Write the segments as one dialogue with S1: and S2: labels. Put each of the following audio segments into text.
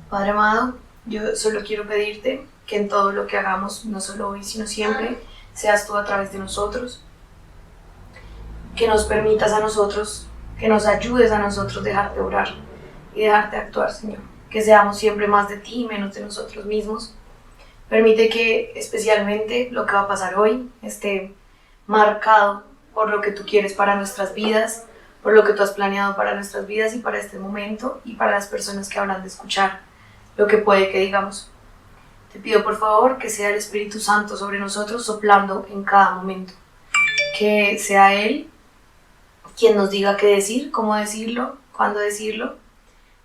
S1: Padre amado, yo solo quiero pedirte que en todo lo que hagamos, no solo hoy, sino siempre, seas tú a través de nosotros, que nos permitas a nosotros, que nos ayudes a nosotros dejarte orar y dejarte actuar, Señor. Que seamos siempre más de ti y menos de nosotros mismos. Permite que especialmente lo que va a pasar hoy esté marcado por lo que tú quieres para nuestras vidas, por lo que tú has planeado para nuestras vidas y para este momento y para las personas que habrán de escuchar lo que puede que digamos. Te pido por favor que sea el Espíritu Santo sobre nosotros soplando en cada momento. Que sea Él quien nos diga qué decir, cómo decirlo, cuándo decirlo,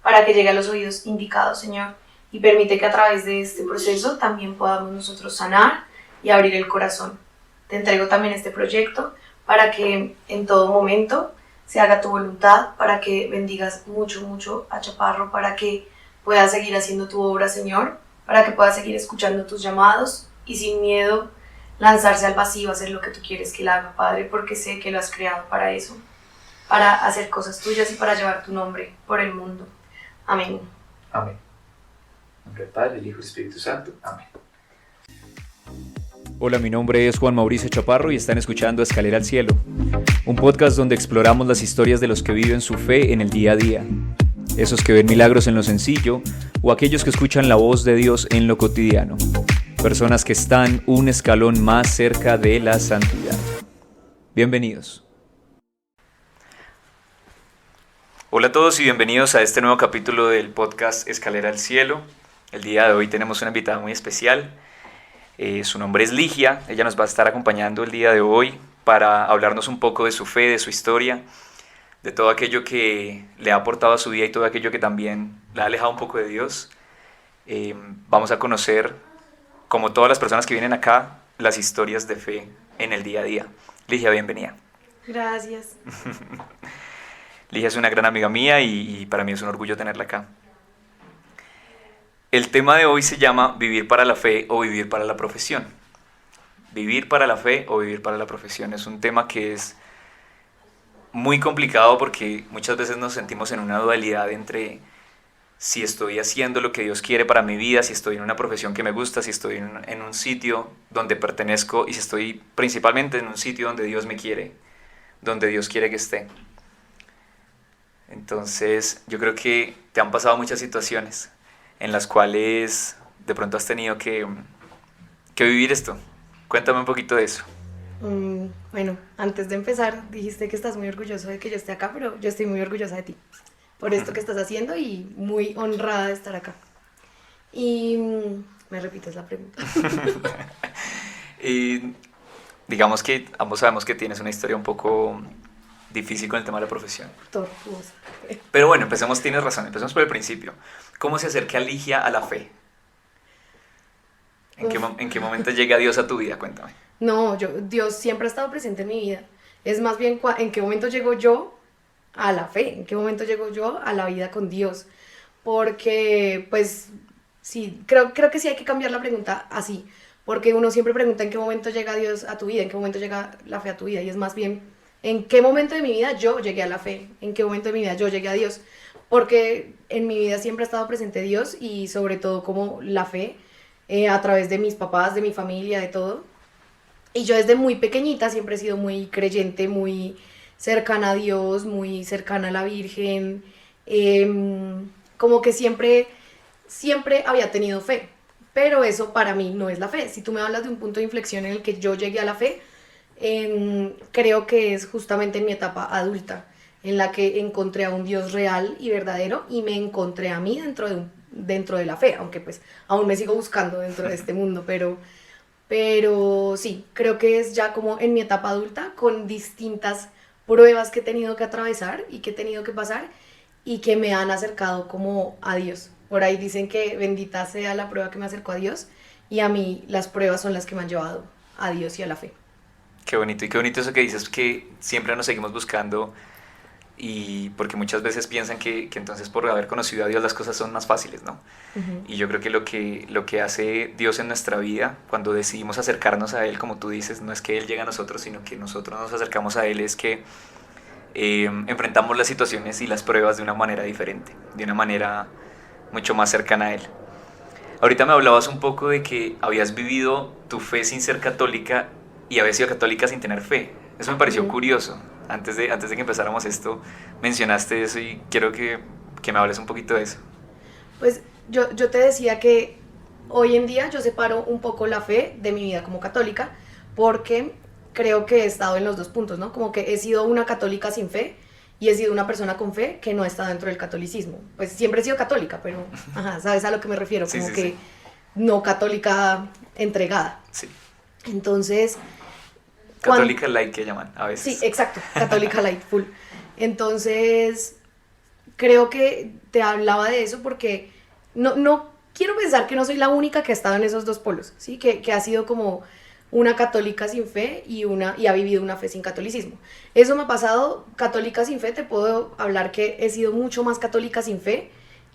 S1: para que llegue a los oídos indicados, Señor. Y permite que a través de este proceso también podamos nosotros sanar y abrir el corazón. Te entrego también este proyecto para que en todo momento se haga tu voluntad, para que bendigas mucho, mucho a Chaparro, para que pueda seguir haciendo tu obra, Señor, para que pueda seguir escuchando tus llamados y sin miedo lanzarse al vacío a hacer lo que tú quieres que él haga, Padre, porque sé que lo has creado para eso, para hacer cosas tuyas y para llevar tu nombre por el mundo. Amén.
S2: Amén. En nombre del Padre, del Hijo y del Espíritu Santo. Amén.
S3: Hola, mi nombre es Juan Mauricio Chaparro y están escuchando Escalera al Cielo, un podcast donde exploramos las historias de los que viven su fe en el día a día, esos que ven milagros en lo sencillo o aquellos que escuchan la voz de Dios en lo cotidiano, personas que están un escalón más cerca de la santidad. Bienvenidos. Hola a todos y bienvenidos a este nuevo capítulo del podcast Escalera al Cielo. El día de hoy tenemos una invitada muy especial. Su nombre es Ligia. Ella nos va a estar acompañando el día de hoy para hablarnos un poco de su fe, de su historia, de todo aquello que le ha aportado a su vida y todo aquello que también la ha alejado un poco de Dios. Vamos a conocer, como todas las personas que vienen acá, las historias de fe en el día a día. Ligia, bienvenida.
S1: Gracias.
S3: Ligia es una gran amiga mía y para mí es un orgullo tenerla acá. El tema de hoy se llama vivir para la fe o vivir para la profesión. Vivir para la fe o vivir para la profesión es un tema que es muy complicado porque muchas veces nos sentimos en una dualidad entre si estoy haciendo lo que Dios quiere para mi vida, si estoy en una profesión que me gusta, si estoy en un sitio donde pertenezco y si estoy principalmente en un sitio donde Dios me quiere, donde Dios quiere que esté. Entonces yo creo que te han pasado muchas situaciones en las cuales de pronto has tenido que vivir esto. Cuéntame un poquito de eso.
S1: Bueno, antes de empezar, dijiste que estás muy orgulloso de que yo esté acá, pero yo estoy muy orgullosa de ti por esto que estás haciendo y muy honrada de estar acá. Y me repites la pregunta.
S3: Y digamos que ambos sabemos que tienes una historia un poco difícil con el tema de la profesión.
S1: Tortuosa.
S3: Pero bueno, tienes razón, empecemos por el principio. ¿Cómo se acerca Ligia a la fe? ¿En qué momento llega Dios a tu vida? Cuéntame.
S1: No, Dios siempre ha estado presente en mi vida. Es más bien en qué momento llego yo a la fe, en qué momento llego yo a la vida con Dios. Porque, pues, sí, creo que sí hay que cambiar la pregunta así. Porque uno siempre pregunta en qué momento llega Dios a tu vida, en qué momento llega la fe a tu vida. Y es más bien, ¿en qué momento de mi vida yo llegué a la fe? ¿En qué momento de mi vida yo llegué a Dios? Porque en mi vida siempre ha estado presente Dios y sobre todo como la fe a través de mis papás, de mi familia, de todo. Y yo desde muy pequeñita siempre he sido muy creyente, muy cercana a Dios, muy cercana a la Virgen. Como que siempre había tenido fe. Pero eso para mí no es la fe. Si tú me hablas de un punto de inflexión en el que yo llegué a la fe, creo que es justamente en mi etapa adulta, en la que encontré a un Dios real y verdadero y me encontré a mí dentro de la fe, aunque pues aún me sigo buscando dentro de este mundo, pero sí, creo que es ya como en mi etapa adulta con distintas pruebas que he tenido que atravesar y que he tenido que pasar y que me han acercado como a Dios. Por ahí dicen que bendita sea la prueba que me acercó a Dios y a mí las pruebas son las que me han llevado a Dios y a la fe.
S3: Qué bonito, y qué bonito eso que dices, que siempre nos seguimos buscando y porque muchas veces piensan que entonces por haber conocido a Dios las cosas son más fáciles, ¿no? Uh-huh. Y yo creo que lo que hace Dios en nuestra vida, cuando decidimos acercarnos a Él, como tú dices, no es que Él llegue a nosotros, sino que nosotros nos acercamos a Él, es que enfrentamos las situaciones y las pruebas de una manera diferente, de una manera mucho más cercana a Él. Ahorita me hablabas un poco de que habías vivido tu fe sin ser católica y habías sido católica sin tener fe. Eso me pareció curioso. Antes de que empezáramos esto, mencionaste eso y quiero que me hables un poquito de eso.
S1: Pues yo te decía que hoy en día yo separo un poco la fe de mi vida como católica, porque creo que he estado en los dos puntos, ¿no? Como que he sido una católica sin fe y he sido una persona con fe que no está dentro del catolicismo. Pues siempre he sido católica, pero, ¿sabes a lo que me refiero?
S3: Sí,
S1: Como
S3: sí,
S1: que
S3: sí.
S1: no católica entregada.
S3: Sí.
S1: Entonces,
S3: Católica light que llaman a veces.
S1: sí, exacto, católica light, full. Entonces, creo que te hablaba de eso porque no quiero pensar que no soy la única que ha estado en esos dos polos, ¿sí? Que ha sido como una católica sin fe y ha vivido una fe sin catolicismo. Eso me ha pasado, católica sin fe, te puedo hablar que he sido mucho más católica sin fe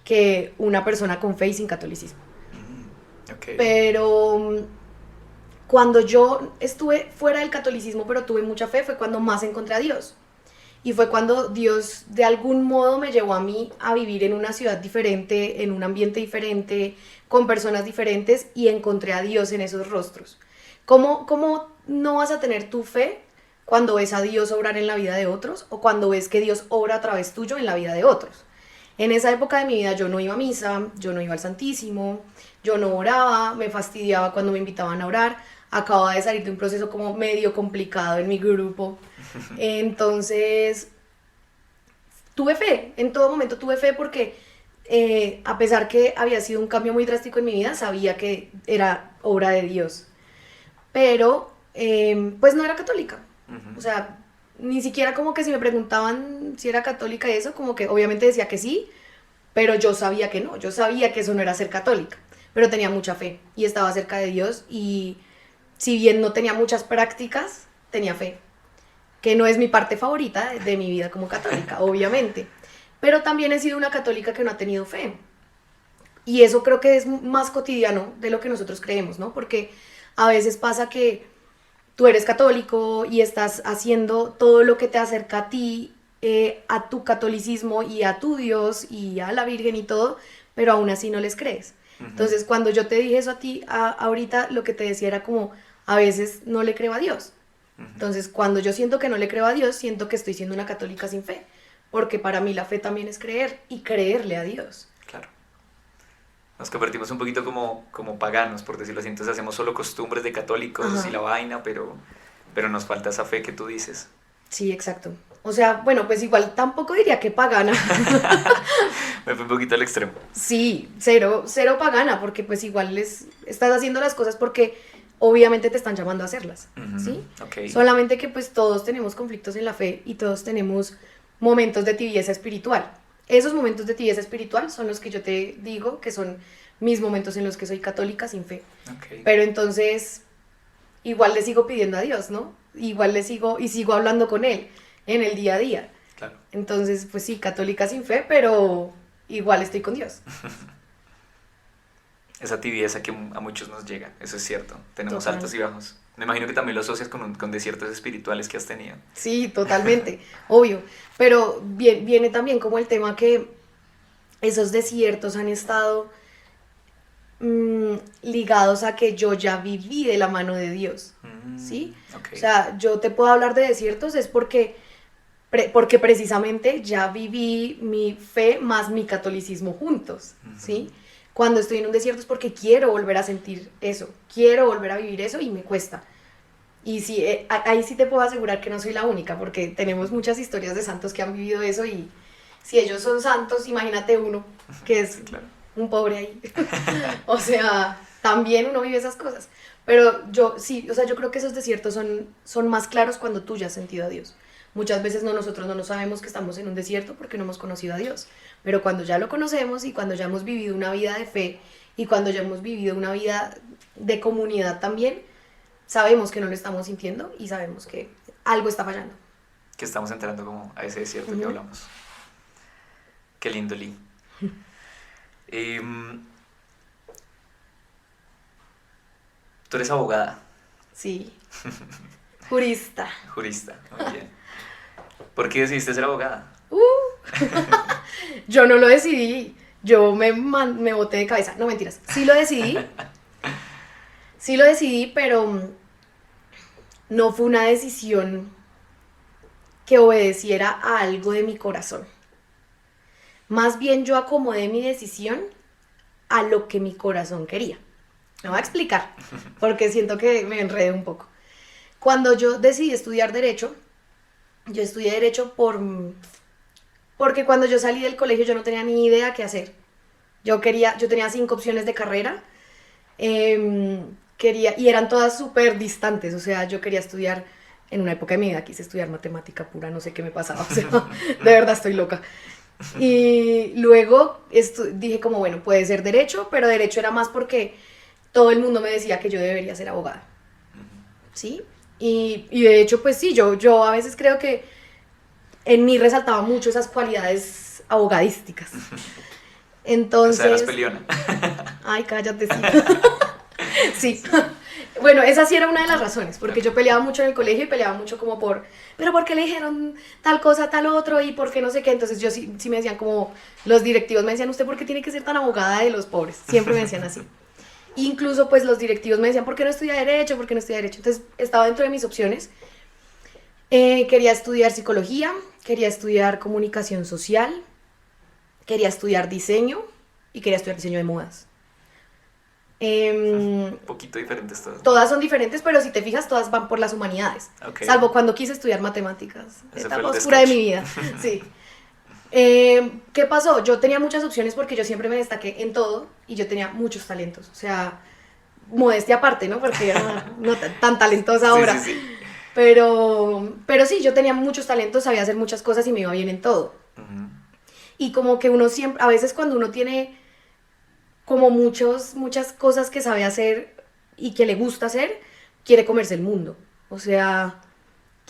S1: que una persona con fe y sin catolicismo.
S3: Okay.
S1: Pero cuando yo estuve fuera del catolicismo, pero tuve mucha fe, fue cuando más encontré a Dios. Y fue cuando Dios de algún modo me llevó a mí a vivir en una ciudad diferente, en un ambiente diferente, con personas diferentes, y encontré a Dios en esos rostros. ¿Cómo no vas a tener tu fe cuando ves a Dios obrar en la vida de otros o cuando ves que Dios obra a través tuyo en la vida de otros? En esa época de mi vida yo no iba a misa, yo no iba al Santísimo, yo no oraba, me fastidiaba cuando me invitaban a orar, acababa de salir de un proceso como medio complicado en mi grupo, entonces tuve fe, en todo momento tuve fe porque a pesar que había sido un cambio muy drástico en mi vida, sabía que era obra de Dios, pero pues no era católica, o sea, ni siquiera como que si me preguntaban si era católica y eso, como que obviamente decía que sí, pero yo sabía que no, yo sabía que eso no era ser católica, pero tenía mucha fe y estaba cerca de Dios y si bien no tenía muchas prácticas, tenía fe, que no es mi parte favorita de mi vida como católica, obviamente, pero también he sido una católica que no ha tenido fe y eso creo que es más cotidiano de lo que nosotros creemos, ¿no? Porque a veces pasa que tú eres católico y estás haciendo todo lo que te acerca a ti, a tu catolicismo y a tu Dios y a la Virgen y todo, pero aún así no les crees. Entonces, cuando yo te dije eso a ti, ahorita lo que te decía era como, a veces no le creo a Dios. Entonces, cuando yo siento que no le creo a Dios, siento que estoy siendo una católica sin fe, porque para mí la fe también es creer y creerle a Dios.
S3: Claro. Nos convertimos un poquito como paganos, por decirlo así. Entonces hacemos solo costumbres de católicos y la vaina, pero nos falta esa fe que tú dices.
S1: Sí, exacto. O sea, bueno, pues igual tampoco diría que pagana.
S3: Me fui un poquito al extremo.
S1: Sí, cero pagana, porque pues igual estás haciendo las cosas porque obviamente te están llamando a hacerlas, ¿sí?
S3: Okay.
S1: Solamente que pues todos tenemos conflictos en la fe y todos tenemos momentos de tibieza espiritual. Esos momentos de tibieza espiritual son los que yo te digo que son mis momentos en los que soy católica sin fe.
S3: Okay.
S1: Pero entonces igual le sigo pidiendo a Dios, ¿no? Igual le sigo hablando con Él en el día a día.
S3: Claro.
S1: Entonces, pues sí, católica sin fe, pero igual estoy con Dios.
S3: Esa tibieza que a muchos nos llega, eso es cierto. Tenemos
S1: Total.
S3: altos y bajos. Me imagino que también lo asocias con desiertos espirituales que has tenido.
S1: Sí, totalmente, obvio. Pero viene también como el tema que esos desiertos han estado ligados a que yo ya viví de la mano de Dios, ¿sí?
S3: Okay.
S1: O sea, yo te puedo hablar de desiertos es porque precisamente ya viví mi fe más mi catolicismo juntos, ¿sí? Cuando estoy en un desierto es porque quiero volver a sentir eso, quiero volver a vivir eso y me cuesta. Y sí, ahí sí te puedo asegurar que no soy la única, porque tenemos muchas historias de santos que han vivido eso y si ellos son santos, imagínate uno, que es
S3: Claro.
S1: un pobre ahí. O sea, también uno vive esas cosas. Pero yo sí, o sea, yo creo que esos desiertos son más claros cuando tú ya has sentido a Dios. Muchas veces nosotros no nos sabemos que estamos en un desierto porque no hemos conocido a Dios. Pero cuando ya lo conocemos y cuando ya hemos vivido una vida de fe y cuando ya hemos vivido una vida de comunidad también, sabemos que no lo estamos sintiendo y sabemos que algo está fallando.
S3: Que estamos entrando como a ese desierto que hablamos. Qué lindo, Lee. Tú eres abogada.
S1: Sí. Jurista.
S3: Jurista, muy bien. ¿Por qué decidiste ser abogada?
S1: Yo no lo decidí. yo me boté de cabeza. No, mentiras. Sí lo decidí, pero no fue una decisión que obedeciera a algo de mi corazón. Más bien yo acomodé mi decisión a lo que mi corazón quería. Me voy a explicar, porque siento que me enredé un poco. Cuando yo decidí estudiar Derecho, yo estudié Derecho porque cuando yo salí del colegio yo no tenía ni idea qué hacer. Yo tenía 5 opciones de carrera, y eran todas súper distantes. O sea, yo quería estudiar, en una época de mi vida quise estudiar matemática pura, no sé qué me pasaba, o sea, de verdad estoy loca. Y luego dije como, bueno, puede ser Derecho, pero Derecho era más porque todo el mundo me decía que yo debería ser abogada, ¿sí? Y de hecho, pues sí, yo a veces creo que en mí resaltaba mucho esas cualidades abogadísticas. Entonces...
S3: O sea, eras peleona.
S1: Ay, cállate, sí. Sí. Bueno, esa sí era una de las razones, porque yo peleaba mucho en el colegio y peleaba mucho como pero ¿por qué le dijeron tal cosa, tal otro? Y ¿por qué no sé qué? Entonces yo sí me decían como, los directivos me decían, ¿usted por qué tiene que ser tan abogada de los pobres? Siempre me decían así. Incluso pues los directivos me decían, ¿por qué no estudia Derecho? ¿Por qué no estudia Derecho? Entonces estaba dentro de mis opciones. Quería estudiar psicología, quería estudiar comunicación social, quería estudiar diseño y quería estudiar diseño de modas.
S3: Un poquito diferentes todas.
S1: Todas son diferentes, pero si te fijas, todas van por las humanidades.
S3: Okay.
S1: Salvo cuando quise estudiar matemáticas.
S3: Ese
S1: Etapa
S3: fue el
S1: oscura de
S3: descache.
S1: mi vida. Sí. ¿Qué pasó? Yo tenía muchas opciones porque yo siempre me destaqué en todo y yo tenía muchos talentos. O sea, modestia aparte, ¿no? Porque no tan talentosa ahora.
S3: Sí.
S1: Pero sí, yo tenía muchos talentos, sabía hacer muchas cosas y me iba bien en todo.
S3: Uh-huh.
S1: Y como que uno siempre, a veces cuando uno tiene como muchas cosas que sabe hacer y que le gusta hacer, quiere comerse el mundo. O sea,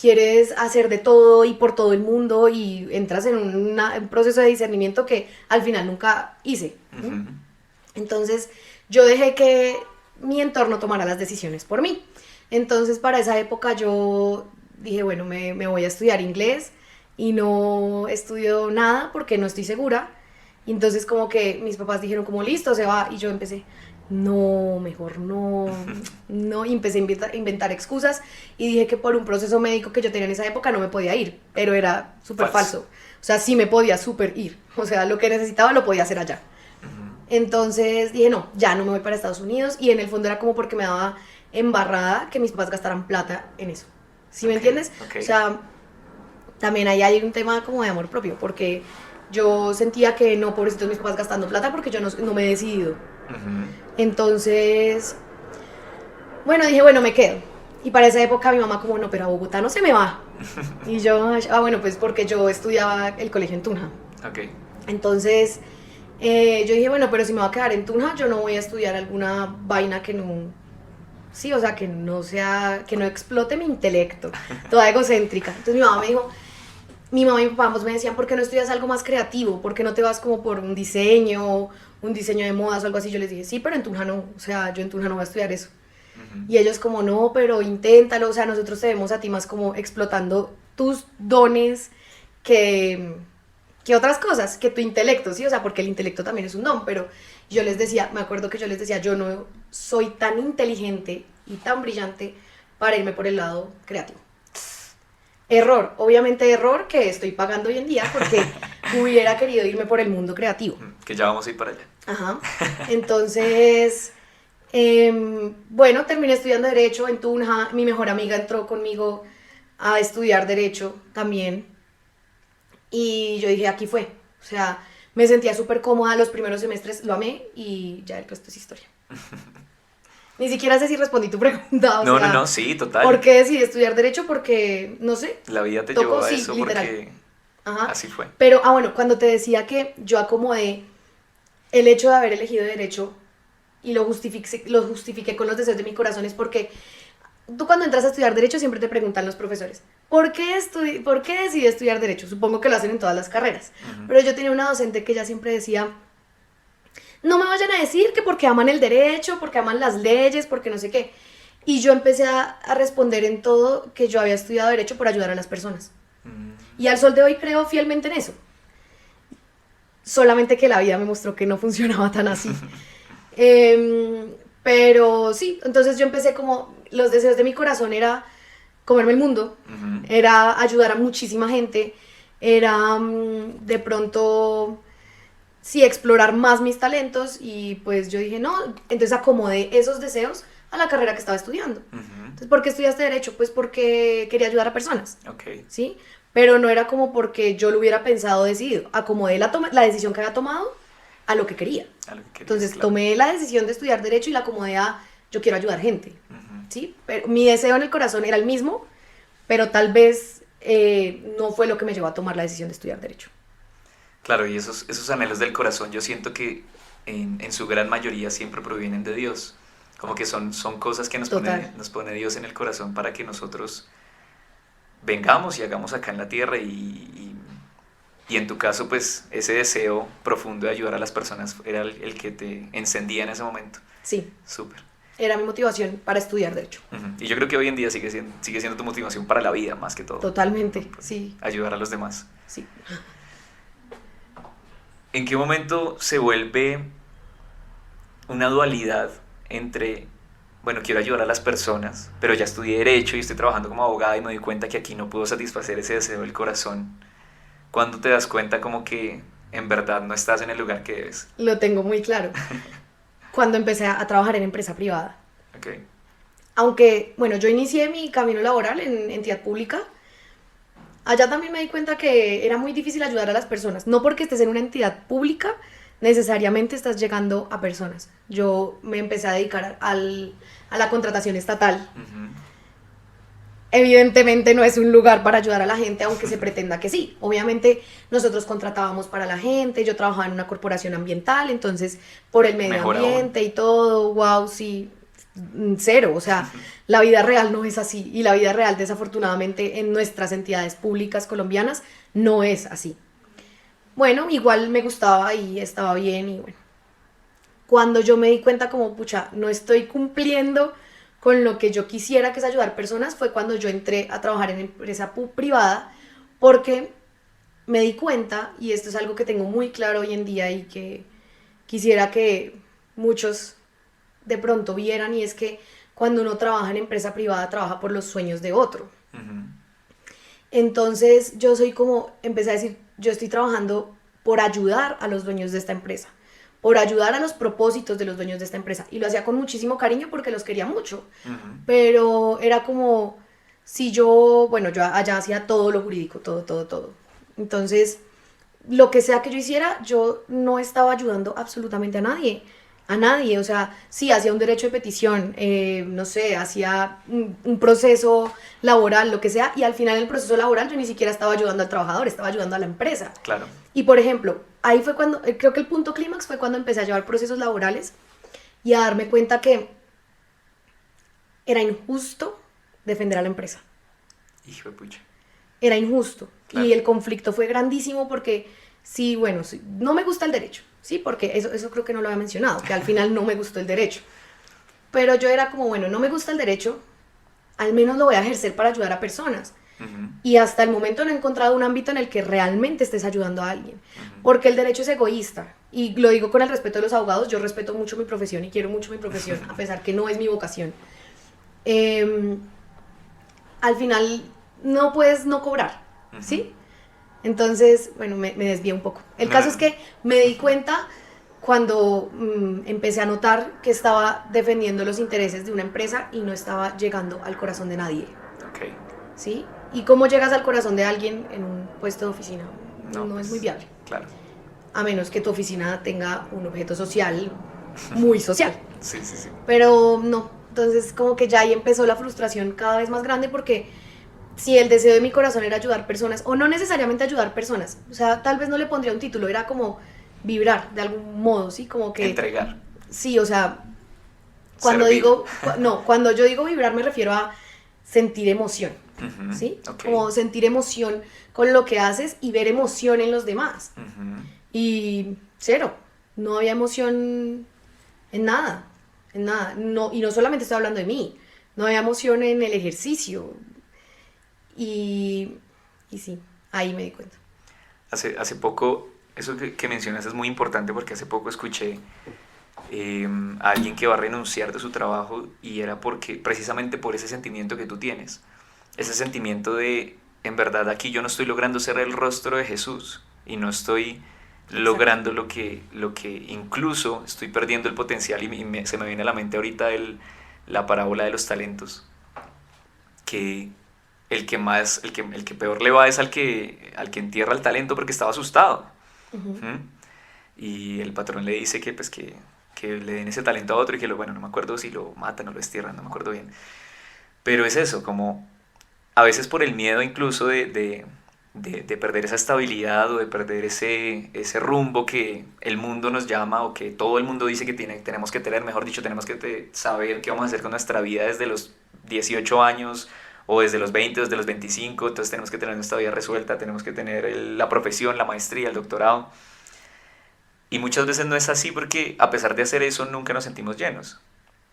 S1: quieres hacer de todo y por todo el mundo y entras en un proceso de discernimiento que al final nunca hice.
S3: Uh-huh.
S1: Entonces yo dejé que mi entorno tomara las decisiones por mí. Entonces para esa época yo dije, bueno, me voy a estudiar inglés y no estudio nada porque no estoy segura. Y entonces como que mis papás dijeron como listo, se va, y yo empecé, no, mejor no, y empecé a inventar excusas y dije que por un proceso médico que yo tenía en esa época no me podía ir, pero era súper falso. O sea, sí me podía súper ir, o sea, lo que necesitaba lo podía hacer allá. Entonces dije, no, ya no me voy para Estados Unidos, y en el fondo era como porque me daba embarrada que mis papás gastaran plata en eso. ¿Sí me entiendes?
S3: Okay.
S1: O sea, también ahí hay un tema como de amor propio, porque yo sentía que no, pobrecitos mis papás gastando plata porque yo no me he decidido.
S3: Uh-huh.
S1: Entonces, bueno, dije, bueno, me quedo. Y para esa época mi mamá como, no, pero a Bogotá no se me va. Y yo, bueno, pues porque yo estudiaba el colegio en Tunja.
S3: Okay.
S1: Entonces, yo dije, bueno, pero si me va a quedar en Tunja, yo no voy a estudiar alguna vaina que no... Sí, o sea, que no explote mi intelecto, toda egocéntrica. Entonces mi mamá y mi papá ambos me decían, ¿por qué no estudias algo más creativo? ¿Por qué no te vas como por un diseño de modas o algo así? Yo les dije, sí, pero en Tunja no, o sea, yo en Tunja no voy a estudiar eso. Uh-huh. Y ellos como, no, pero inténtalo, o sea, nosotros te vemos a ti más como explotando tus dones que otras cosas, que tu intelecto, ¿sí? O sea, porque el intelecto también es un don, pero yo les decía, me acuerdo que yo les decía, yo no soy tan inteligente y tan brillante para irme por el lado creativo. Error, obviamente error que estoy pagando hoy en día porque hubiera querido irme por el mundo creativo.
S3: Que ya vamos a ir para allá.
S1: Ajá, entonces, bueno, terminé estudiando Derecho en Tunja, mi mejor amiga entró conmigo a estudiar Derecho también y yo dije, aquí fue, o sea, me sentía súper cómoda, los primeros semestres lo amé y ya el resto es historia. Ni siquiera sé si respondí tu pregunta.
S3: No, sí, total.
S1: ¿Por qué decidí estudiar Derecho? Porque, no sé.
S3: La vida te llevó a
S1: sí,
S3: eso
S1: literal.
S3: porque
S1: Ajá.
S3: así fue.
S1: Pero, bueno, cuando te decía que yo acomodé el hecho de haber elegido Derecho y lo justifiqué con los deseos de mi corazón es porque tú cuando entras a estudiar Derecho siempre te preguntan los profesores, ¿por qué decidí estudiar Derecho? Supongo que lo hacen en todas las carreras. Uh-huh. Pero yo tenía una docente que ella siempre decía, no me vayan a decir que porque aman el derecho, porque aman las leyes, porque no sé qué. Y yo empecé a responder en todo que yo había estudiado Derecho por ayudar a las personas. Y al sol de hoy creo fielmente en eso. solamente que la vida me mostró que no funcionaba tan así. Pero sí, entonces yo empecé como, los deseos de mi corazón era comerme el mundo, era ayudar a muchísima gente, era de pronto, sí, explorar más mis talentos y pues yo dije, no, entonces acomodé esos deseos a la carrera que estaba estudiando. Entonces, ¿por qué estudiaste Derecho? Pues porque quería ayudar a personas, ¿sí? Pero no era como porque yo lo hubiera pensado, decidido, acomodé la decisión que había tomado a lo que quería. Entonces claro, tomé la decisión de estudiar Derecho y la acomodé a yo quiero ayudar gente, ¿sí? Pero mi deseo en el corazón era el mismo, pero tal vez no fue lo que me llevó a tomar la decisión de estudiar Derecho.
S3: Claro, y esos anhelos del corazón yo siento que en su gran mayoría siempre provienen de Dios. Como que son cosas que nos pone Dios en el corazón para que nosotros vengamos y hagamos acá en la tierra y en tu caso, pues, ese deseo profundo de ayudar a las personas era el que te encendía en ese momento.
S1: Sí.
S3: Súper.
S1: Era mi motivación para estudiar Derecho.
S3: Y yo creo que hoy en día sigue siendo tu motivación para la vida, más que todo.
S1: Totalmente, sí.
S3: Ayudar a los demás.
S1: Sí.
S3: ¿En qué momento se vuelve una dualidad entre, bueno, quiero ayudar a las personas, pero ya estudié Derecho y estoy trabajando como abogada y me doy cuenta que aquí no puedo satisfacer ese deseo del corazón? ¿Cuándo te das cuenta como que en verdad no estás en el lugar que debes?
S1: Lo tengo muy claro. Cuando empecé a trabajar en empresa privada.
S3: Okay.
S1: Aunque, bueno, yo inicié mi camino laboral en entidad pública, allá también me di cuenta que era muy difícil ayudar a las personas. No porque estés en una entidad pública, necesariamente estás llegando a personas. Yo me empecé a dedicar a la contratación estatal. Evidentemente no es un lugar para ayudar a la gente, aunque se pretenda que sí. Obviamente nosotros contratábamos para la gente, yo trabajaba en una corporación ambiental, entonces por el medio ambiente y todo, wow, sí, cero. O sea, la vida real no es así y la vida real desafortunadamente en nuestras entidades públicas colombianas no es así. Bueno, igual me gustaba y estaba bien y bueno. Cuando yo me di cuenta como, pucha, no estoy cumpliendo con lo que yo quisiera, que es ayudar personas, fue cuando yo entré a trabajar en empresa privada, porque me di cuenta, y esto es algo que tengo muy claro hoy en día y que quisiera que muchos de pronto vieran, y es que cuando uno trabaja en empresa privada, trabaja por los sueños de otro. Entonces yo soy como, empecé a decir, yo estoy trabajando por ayudar a los dueños de esta empresa, por ayudar a los propósitos de los dueños de esta empresa. Y lo hacía con muchísimo cariño porque los quería mucho. Pero era como si yo, bueno, yo allá hacía todo lo jurídico, todo. Entonces, lo que sea que yo hiciera, yo no estaba ayudando absolutamente a nadie. O sea, sí, hacía un derecho de petición, no sé, hacía un proceso laboral, lo que sea, y al final del proceso laboral yo ni siquiera estaba ayudando al trabajador, estaba ayudando a la empresa.
S3: Claro.
S1: Y por ejemplo, ahí fue cuando, creo que el punto clímax fue cuando empecé a llevar procesos laborales y a darme cuenta que era injusto defender a la empresa.
S3: Hijo de pucha.
S1: Era injusto.
S3: Claro.
S1: Y el conflicto fue grandísimo porque, sí, bueno, sí, no me gusta el derecho, sí, porque eso creo que no lo había mencionado, que al final no me gustó el derecho. Pero yo era como, bueno, no me gusta el derecho, al menos lo voy a ejercer para ayudar a personas. Y hasta el momento no he encontrado un ámbito en el que realmente estés ayudando a alguien, porque el derecho es egoísta, y lo digo con el respeto de los abogados. Yo respeto mucho mi profesión y quiero mucho mi profesión, a pesar que no es mi vocación. Al final no puedes no cobrar, ¿sí? Entonces, bueno, me desvié un poco. El caso es que me di cuenta cuando empecé a notar que estaba defendiendo los intereses de una empresa y no estaba llegando al corazón de nadie.
S3: Okay.
S1: ¿Sí? ¿Y cómo llegas al corazón de alguien en un puesto de oficina? No es muy viable.
S3: Claro.
S1: A menos que tu oficina tenga un objeto social muy social.
S3: Sí.
S1: Pero no. Entonces como que ya ahí empezó la frustración cada vez más grande, porque si el deseo de mi corazón era ayudar personas, o no necesariamente ayudar personas, o sea, tal vez no le pondría un título, era como vibrar de algún modo, ¿sí? Como que...
S3: Entregar.
S1: Sí, o sea, cuando cuando yo digo vibrar me refiero a sentir emoción, ¿sí?
S3: Okay.
S1: Como sentir emoción con lo que haces y ver emoción en los demás. Y cero, no había emoción en nada, no, y no solamente estoy hablando de mí, no había emoción en el ejercicio, y sí, ahí me di cuenta.
S3: Hace poco eso que mencionas es muy importante porque hace poco escuché a alguien que va a renunciar de su trabajo y era porque precisamente por ese sentimiento que tú tienes, ese sentimiento de, en verdad aquí yo no estoy logrando ser el rostro de Jesús y no estoy logrando lo que incluso estoy perdiendo el potencial y se me viene a la mente ahorita la parábola de los talentos, que el que peor le va es al que entierra el talento porque estaba asustado.
S1: Ujú.
S3: ¿Mm? Y el patrón le dice que pues que le den ese talento a otro y que bueno, no me acuerdo si lo matan o lo destierran, no me acuerdo bien. Pero es eso, como a veces por el miedo incluso de perder esa estabilidad o de perder ese rumbo que el mundo nos llama o que todo el mundo dice que tenemos que tener, mejor dicho, tenemos que saber qué vamos a hacer con nuestra vida desde los 18 años o desde los 20, desde los 25, entonces tenemos que tener nuestra vida resuelta, tenemos que tener la profesión, la maestría, el doctorado. Y muchas veces no es así porque a pesar de hacer eso nunca nos sentimos llenos.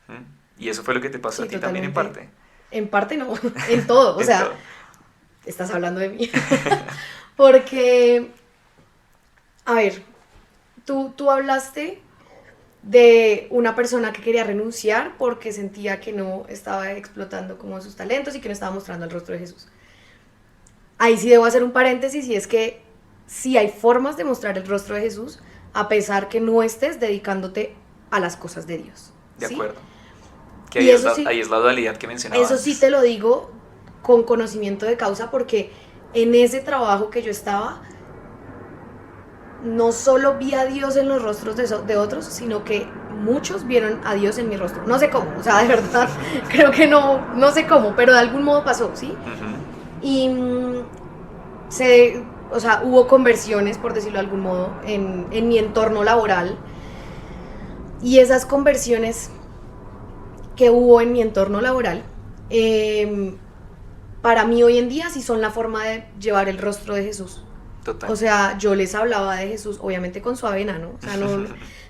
S3: ¿Mm? Y eso fue lo que te pasó
S1: Sí,
S3: a ti también en parte.
S1: En parte no, en todo, o
S3: En
S1: sea,
S3: todo.
S1: estás hablando de mí. Porque, a ver, tú hablaste de una persona que quería renunciar porque sentía que no estaba explotando como sus talentos y que no estaba mostrando el rostro de Jesús. Ahí sí debo hacer un paréntesis y es que sí hay formas de mostrar el rostro de Jesús a pesar que no estés dedicándote a las cosas de Dios.
S3: De
S1: ¿sí?
S3: acuerdo. Que
S1: Y eso sí,
S3: ahí es la dualidad que mencionaba
S1: eso sí
S3: antes.
S1: te lo digo con conocimiento de causa porque en ese trabajo que yo estaba, no solo vi a Dios en los rostros de otros, sino que muchos vieron a Dios en mi rostro. No sé cómo, o sea, de verdad, creo que no sé cómo, pero de algún modo pasó, ¿sí?
S3: Ujú.
S1: Y o sea, hubo conversiones, por decirlo de algún modo, en mi entorno laboral. Y esas conversiones que hubo en mi entorno laboral, para mí hoy en día sí son la forma de llevar el rostro de Jesús.
S3: Total.
S1: O sea, yo les hablaba de Jesús, obviamente con su avena, ¿no? O sea, no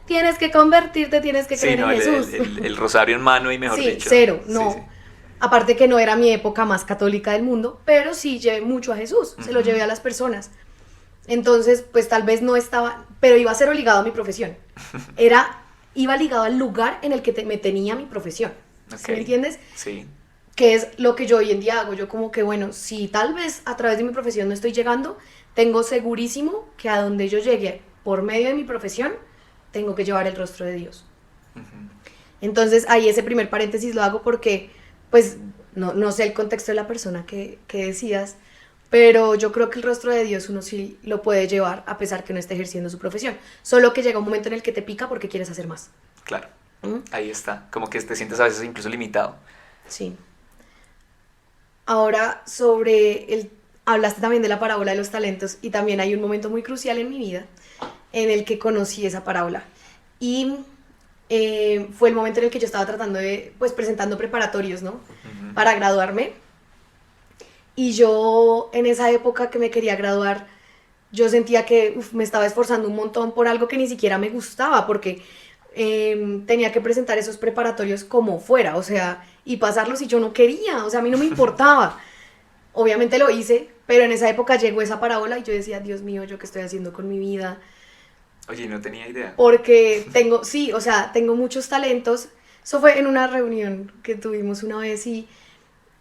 S1: tienes que convertirte, tienes que creer
S3: sí, no,
S1: en Jesús.
S3: el rosario en mano y mejor
S1: Sí,
S3: dicho.
S1: cero,
S3: Sí,
S1: no.
S3: sí.
S1: Aparte que no era mi época más católica del mundo, pero sí llevé mucho a Jesús, se lo
S3: Ujú.
S1: llevé a las personas. Entonces, pues tal vez no estaba, pero iba a ser ligado a mi profesión. Iba ligado al lugar en el que me tenía mi profesión. ¿Sí
S3: Ok.
S1: me entiendes?
S3: Sí.
S1: Que es lo que yo hoy en día hago. Yo como que, bueno, si tal vez a través de mi profesión no estoy llegando, tengo segurísimo que a donde yo llegue por medio de mi profesión, tengo que llevar el rostro de Dios.
S3: Ujú.
S1: Entonces ahí ese primer paréntesis lo hago porque, pues, no sé el contexto de la persona que decías, pero yo creo que el rostro de Dios uno sí lo puede llevar a pesar que no esté ejerciendo su profesión. Solo que llega un momento en el que te pica porque quieres hacer más.
S3: Claro.
S1: ¿Mm?
S3: Ahí está. Como que te sientes a veces incluso limitado.
S1: Sí. Ahora, hablaste también de la parábola de los talentos y también hay un momento muy crucial en mi vida en el que conocí esa parábola. Y fue el momento en el que yo estaba tratando pues presentando preparatorios, ¿no?
S3: Ujú.
S1: Para graduarme. Y yo en esa época que me quería graduar, yo sentía que me estaba esforzando un montón por algo que ni siquiera me gustaba, porque tenía que presentar esos preparatorios como fuera, o sea, y pasarlos y yo no quería, o sea, a mí no me importaba. Obviamente lo hice, pero en esa época llegó esa parábola y yo decía, Dios mío, ¿yo qué estoy haciendo con mi vida?
S3: Oye, no tenía idea.
S1: Porque tengo muchos talentos. Eso fue en una reunión que tuvimos una vez y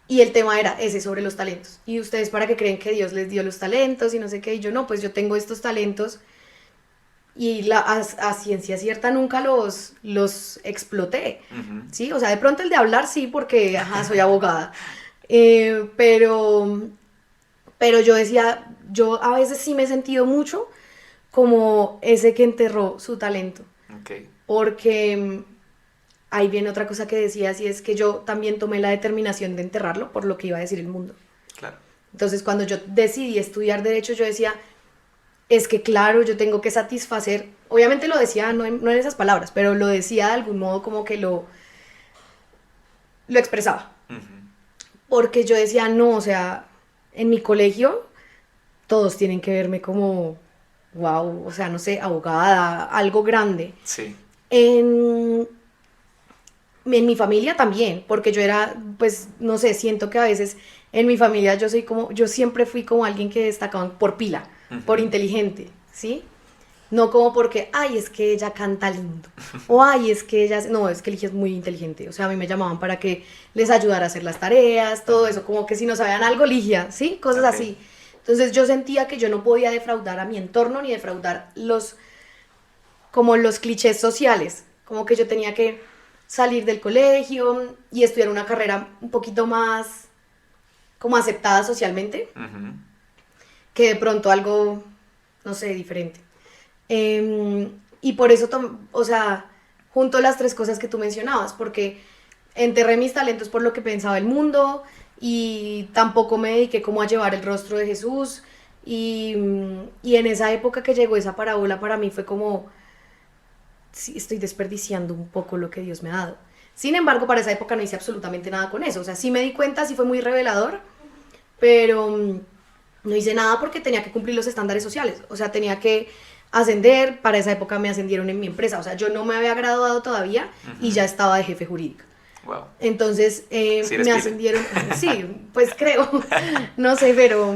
S1: el tema era ese, sobre los talentos. Y ustedes para qué creen que Dios les dio los talentos y no sé qué. Y yo no, pues yo tengo estos talentos y a ciencia cierta nunca los exploté.
S3: Ujú.
S1: ¿Sí? O sea, de pronto el de hablar sí, porque soy abogada. Pero yo decía, yo a veces sí me he sentido mucho como ese que enterró su talento.
S3: Ok.
S1: Porque ahí viene otra cosa que decías y es que yo también tomé la determinación de enterrarlo por lo que iba a decir el mundo.
S3: Claro.
S1: Entonces cuando yo decidí estudiar Derecho yo decía, es que claro, yo tengo que satisfacer, obviamente lo decía no en esas palabras, pero lo decía de algún modo como que lo expresaba.
S3: Ujú.
S1: Porque yo decía, no, o sea, en mi colegio todos tienen que verme como, wow, o sea, no sé, abogada, algo grande.
S3: Sí.
S1: En mi familia también, porque yo era, pues, no sé, siento que a veces en mi familia yo siempre fui como alguien que destacaba por pila,
S3: Ujú.
S1: por inteligente, ¿sí? No como porque, ay, es que ella canta lindo. O ay, es que ella... No, es que Ligia es muy inteligente. O sea, a mí me llamaban para que les ayudara a hacer las tareas, todo eso. Como que si no sabían algo, Ligia, ¿sí? Cosas
S3: Ok.
S1: así. Entonces yo sentía que yo no podía defraudar a mi entorno ni defraudar como los clichés sociales. Como que yo tenía que salir del colegio y estudiar una carrera un poquito más como aceptada socialmente,
S3: Ujú.
S1: que de pronto algo, no sé, diferente. Y por eso, o sea, junto las tres cosas que tú mencionabas, porque enterré mis talentos por lo que pensaba el mundo y tampoco me dediqué como a llevar el rostro de Jesús. Y en esa época que llegó esa parábola para mí fue como, sí, estoy desperdiciando un poco lo que Dios me ha dado. Sin embargo, para esa época no hice absolutamente nada con eso. O sea, sí me di cuenta, sí fue muy revelador, pero no hice nada porque tenía que cumplir los estándares sociales. O sea, tenía que ascender. Para esa época me ascendieron en mi empresa. O sea, yo no me había graduado todavía y
S3: Ujú.
S1: ya estaba de jefe jurídica.
S3: Wow.
S1: Entonces
S3: Sí eres
S1: me
S3: pila.
S1: ascendieron, sí, pues creo, no sé, pero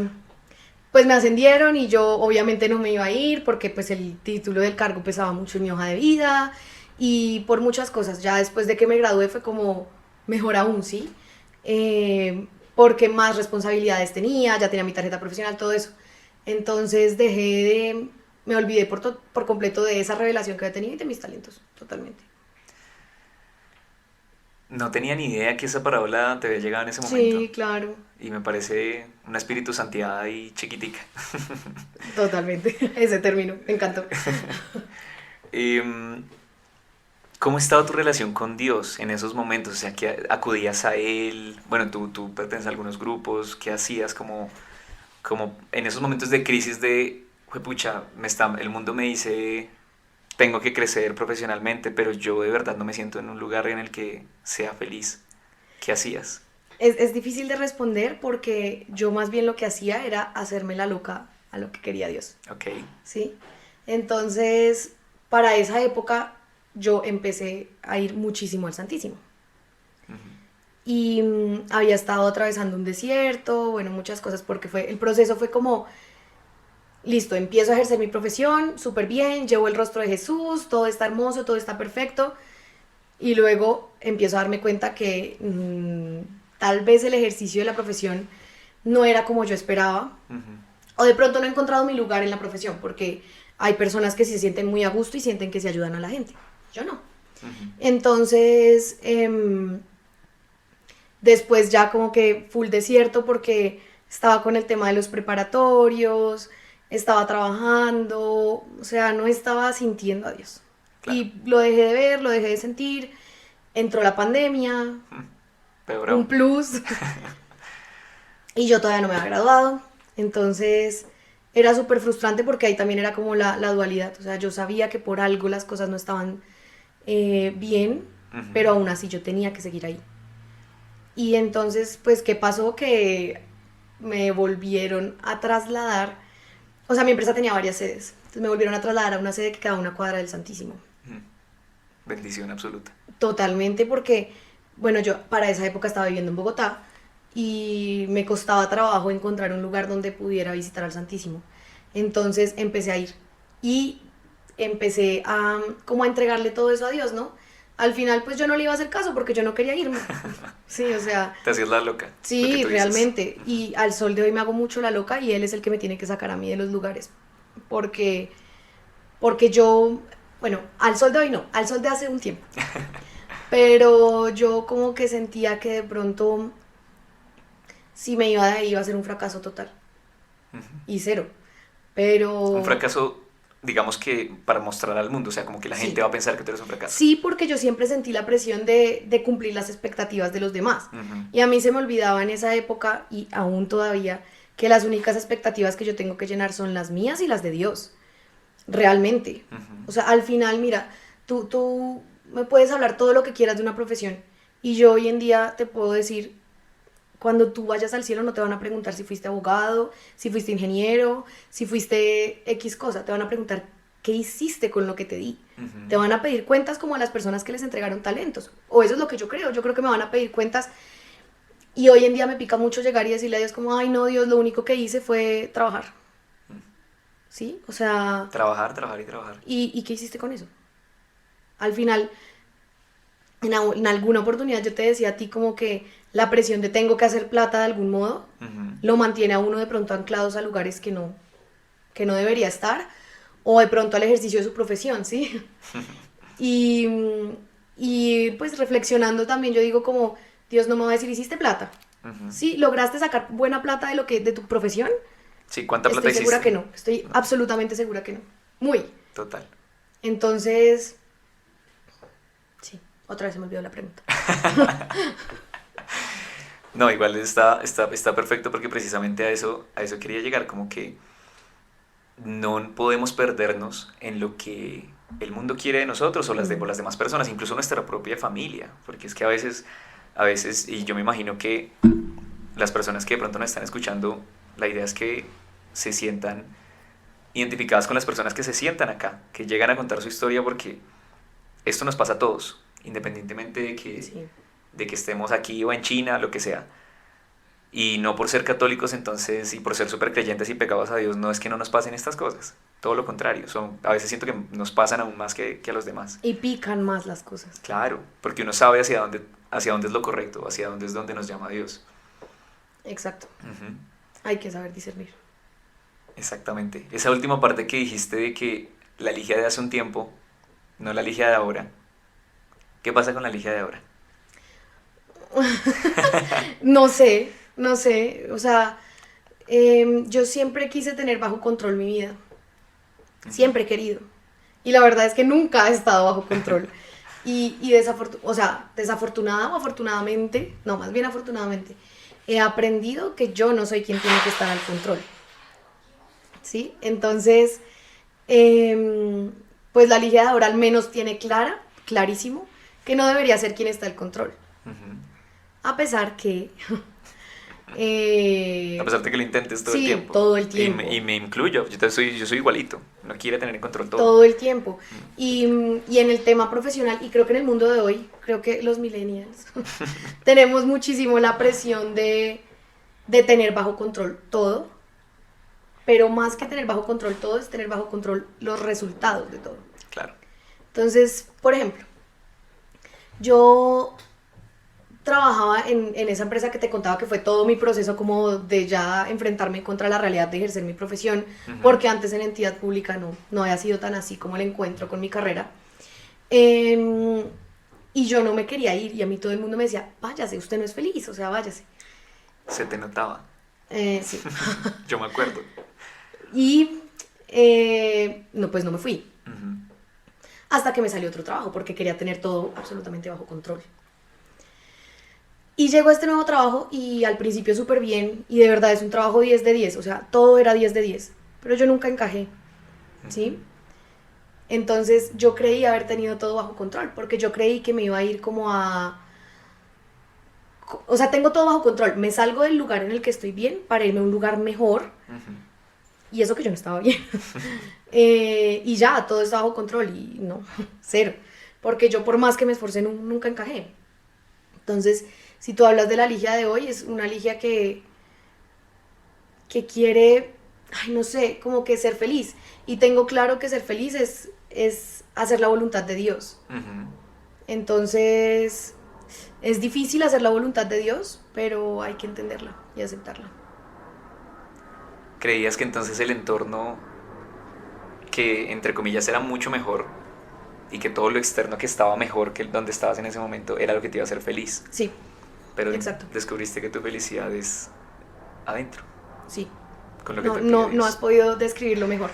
S1: pues me ascendieron y yo obviamente no me iba a ir porque pues el título del cargo pesaba mucho en mi hoja de vida y por muchas cosas. Ya después de que me gradué fue como mejor aún, ¿sí? Porque más responsabilidades tenía, ya tenía mi tarjeta profesional, todo eso. Entonces me olvidé por completo de esa revelación que había tenido y de mis talentos, totalmente.
S3: No tenía ni idea que esa parábola te había llegado en ese momento.
S1: Sí, claro,
S3: Y me parece una espíritu santidad y chiquitica.
S1: totalmente, ese término, me encantó.
S3: Em, ¿Cómo estaba tu relación con Dios en esos momentos? O sea, que acudías a Él. Bueno, tú perteneces a algunos grupos. ¿Qué hacías como en esos momentos de crisis de, pucha, el mundo me dice, tengo que crecer profesionalmente, pero yo de verdad no me siento en un lugar en el que sea feliz? ¿Qué hacías?
S1: Es difícil de responder porque yo más bien lo que hacía era hacerme la loca a lo que quería Dios,
S3: Ok.
S1: ¿sí? Entonces, para esa época yo empecé a ir muchísimo al Santísimo.
S3: Ujú.
S1: Y había estado atravesando un desierto, bueno, muchas cosas, porque el proceso fue como, listo, empiezo a ejercer mi profesión, súper bien, llevo el rostro de Jesús, todo está hermoso, todo está perfecto, y luego empiezo a darme cuenta que tal vez el ejercicio de la profesión no era como yo esperaba,
S3: Ujú.
S1: o de pronto no he encontrado mi lugar en la profesión, porque hay personas que se sienten muy a gusto y sienten que se ayudan a la gente, yo no.
S3: Ujú.
S1: Entonces, después ya como que full desierto porque estaba con el tema de los preparatorios, estaba trabajando, o sea, no estaba sintiendo a Dios.
S3: Claro.
S1: Y lo dejé de ver, lo dejé de sentir, entró la pandemia,
S3: Peor
S1: un
S3: aún.
S1: plus, y yo todavía no me había graduado, entonces era súper frustrante porque ahí también era como la dualidad, o sea, yo sabía que por algo las cosas no estaban bien,
S3: Ujú.
S1: pero aún así yo tenía que seguir ahí. Y entonces, pues, ¿qué pasó? Que me volvieron a trasladar, o sea, mi empresa tenía varias sedes, entonces me volvieron a trasladar a una sede que quedaba a una cuadra del Santísimo.
S3: Ujú. Bendición absoluta.
S1: Totalmente porque, bueno, yo para esa época estaba viviendo en Bogotá y me costaba trabajo encontrar un lugar donde pudiera visitar al Santísimo. Entonces empecé a ir y empecé a como a entregarle todo eso a Dios, ¿no? Al final pues yo no le iba a hacer caso porque yo no quería irme. Sí, o sea,
S3: Te hacías la loca, lo que
S1: sí,
S3: tú dices.
S1: realmente. Y al sol de hoy me hago mucho la loca y él es el que me tiene que sacar a mí de los lugares. Porque, porque yo, bueno, al sol de hoy no, al sol de hace un tiempo. Pero yo como que sentía que de pronto si me iba de ahí iba a ser un fracaso total. Y cero.
S3: Un
S1: Pero
S3: fracaso, digamos que para mostrar al mundo, o sea, como que la gente
S1: sí.
S3: va a pensar que tú eres un fracaso.
S1: Sí, porque yo siempre sentí la presión de cumplir las expectativas de los demás.
S3: Ujú.
S1: Y a mí se me olvidaba en esa época, y aún todavía, que las únicas expectativas que yo tengo que llenar son las mías y las de Dios. Realmente.
S3: Ujú.
S1: O sea, al final, mira, tú me puedes hablar todo lo que quieras de una profesión. Y yo hoy en día te puedo decir, cuando tú vayas al cielo no te van a preguntar si fuiste abogado, si fuiste ingeniero, si fuiste X cosa. Te van a preguntar qué hiciste con lo que te di.
S3: Ujú.
S1: Te van a pedir cuentas como a las personas que les entregaron talentos. O eso es lo que yo creo. Yo creo que me van a pedir cuentas. Y hoy en día me pica mucho llegar y decirle a Dios como, ay no, Dios, lo único que hice fue trabajar. ¿sí? O sea,
S3: Trabajar, trabajar y trabajar.
S1: ¿y qué hiciste con eso? Al final, en alguna oportunidad yo te decía a ti como que la presión de tengo que hacer plata de algún modo
S3: Ujú.
S1: lo mantiene a uno de pronto anclados a lugares que no debería estar, o de pronto al ejercicio de su profesión, ¿sí? Y, y pues reflexionando también yo digo como, Dios no me va a decir, ¿hiciste plata?
S3: Ujú.
S1: ¿Sí? ¿Lograste sacar buena plata de tu profesión?
S3: Sí, ¿cuánta plata
S1: Estoy segura
S3: hiciste?
S1: que no, estoy absolutamente segura que no. Muy.
S3: Total.
S1: Entonces, sí, otra vez se me olvidó la pregunta.
S3: No, igual está perfecto porque precisamente a eso quería llegar, como que no podemos perdernos en lo que el mundo quiere de nosotros o las demás personas, incluso nuestra propia familia, porque es que a veces, y yo me imagino que las personas que de pronto nos están escuchando, la idea es que se sientan identificadas con las personas que se sientan acá, que llegan a contar su historia porque esto nos pasa a todos, independientemente
S1: Sí,
S3: de que estemos aquí o en China, lo que sea. Y no por ser católicos entonces y por ser súper creyentes y pegados a Dios, no es que no nos pasen estas cosas. Todo lo contrario, a veces siento que nos pasan aún más que a los demás.
S1: y pican más las cosas.
S3: Claro, porque uno sabe hacia dónde es lo correcto, hacia dónde es donde nos llama Dios.
S1: Exacto,
S3: Ujú.
S1: hay que saber discernir.
S3: Exactamente. Esa última parte que dijiste de que la Ligia de hace un tiempo, no la Ligia de ahora. ¿Qué pasa con la Ligia de ahora?
S1: No sé, o sea, yo siempre quise tener bajo control mi vida, siempre he querido. Y la verdad es que nunca he estado bajo control. O sea, desafortunada o afortunadamente, no, más bien afortunadamente, he aprendido que yo no soy quien tiene que estar al control. ¿Sí? Entonces, pues la Ligia de ahora al menos tiene clarísimo, que no debería ser quien está al control.
S3: Ujú.
S1: A pesar que
S3: A pesar de que lo intentes todo el
S1: sí,
S3: tiempo.
S1: todo el tiempo.
S3: Y me incluyo, yo soy igualito. No quiere tener en control todo.
S1: Todo el tiempo. Y en el tema profesional, y creo que en el mundo de hoy, creo que los millennials tenemos muchísimo la presión de tener bajo control todo, pero más que tener bajo control todo es tener bajo control los resultados de todo.
S3: Claro.
S1: Entonces, por ejemplo, yo trabajaba en esa empresa que te contaba que fue todo mi proceso como de ya enfrentarme contra la realidad de ejercer mi profesión,
S3: Ujú.
S1: porque antes en entidad pública no había sido tan así como el encuentro con mi carrera. Eh, y yo no me quería ir y a mí todo el mundo me decía, váyase, usted no es feliz, o sea, váyase.
S3: Se te notaba.
S1: Sí.
S3: Yo me acuerdo.
S1: Y no, pues no me fui.
S3: Ujú.
S1: Hasta que me salió otro trabajo porque quería tener todo absolutamente bajo control. Y llegó a este nuevo trabajo y al principio súper bien y de verdad es un trabajo 10 de 10, o sea, todo era 10 de 10, pero yo nunca encajé, ¿sí? Entonces yo creí haber tenido todo bajo control porque yo creí que me iba a ir como a... O sea, tengo todo bajo control, me salgo del lugar en el que estoy bien para irme a un lugar mejor
S3: Ujú.
S1: y eso que yo no estaba bien. Y ya, todo está bajo control y no, cero, porque yo por más que me esforcé nunca encajé. Entonces, si tú hablas de la Ligia de hoy, es una Ligia que quiere, ay, no sé, como que ser feliz. Y tengo claro que ser feliz es hacer la voluntad de Dios.
S3: Ujú.
S1: Entonces, es difícil hacer la voluntad de Dios, pero hay que entenderla y aceptarla.
S3: ¿Creías que entonces el entorno, que entre comillas era mucho mejor y que todo lo externo que estaba mejor que donde estabas en ese momento era lo que te iba a hacer feliz?
S1: Sí,
S3: Pero
S1: exacto.
S3: descubriste que tu felicidad es adentro,
S1: Sí.
S3: con lo que
S1: No,
S3: te pide
S1: no,
S3: Dios.
S1: no has podido describirlo mejor.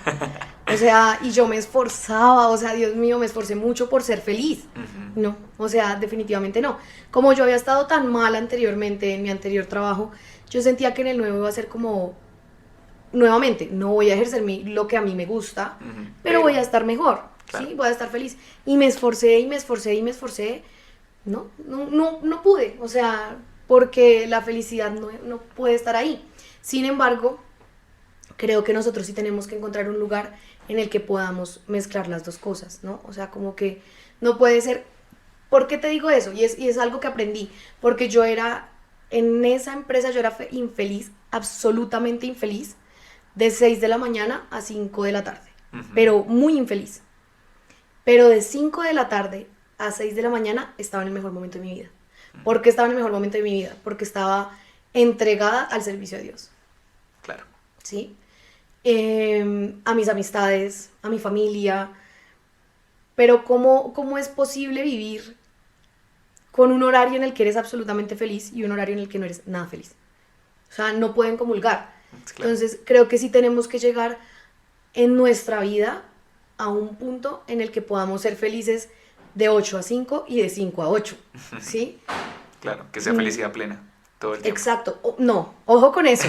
S1: O sea, y yo me esforzaba, o sea, Dios mío, me esforcé mucho por ser feliz.
S3: Ujú.
S1: No, o sea, definitivamente no. Como yo había estado tan mal anteriormente en mi anterior trabajo, yo sentía que en el nuevo iba a ser como, nuevamente, no voy a ejercer lo que a mí me gusta,
S3: Ujú.
S1: pero voy a estar mejor,
S3: Claro.
S1: ¿sí? Voy a estar feliz. Y me esforcé y me esforcé y me esforcé. No pude, o sea, porque la felicidad no puede estar ahí. Sin embargo, creo que nosotros sí tenemos que encontrar un lugar en el que podamos mezclar las dos cosas, ¿no? O sea, como que no puede ser... ¿Por qué te digo eso? Y es algo que aprendí, porque yo era, en esa empresa yo era infeliz, absolutamente infeliz, de 6 de la mañana a 5 de la tarde,
S3: Ujú.
S1: pero muy infeliz. Pero de 5 de la tarde a 6 de la mañana estaba en el mejor momento de mi vida. ¿Por qué estaba en el mejor momento de mi vida? Porque estaba entregada al servicio de Dios,
S3: Claro.
S1: ¿sí? A mis amistades, a mi familia. Pero ¿cómo es posible vivir con un horario en el que eres absolutamente feliz y un horario en el que no eres nada feliz? O sea, no pueden comulgar.
S3: Claro.
S1: Entonces, creo que sí tenemos que llegar en nuestra vida a un punto en el que podamos ser felices de 8 a 5 y de 5 a 8, ¿sí?
S3: Claro, que sea felicidad plena todo el tiempo.
S1: Exacto. No, ojo con eso.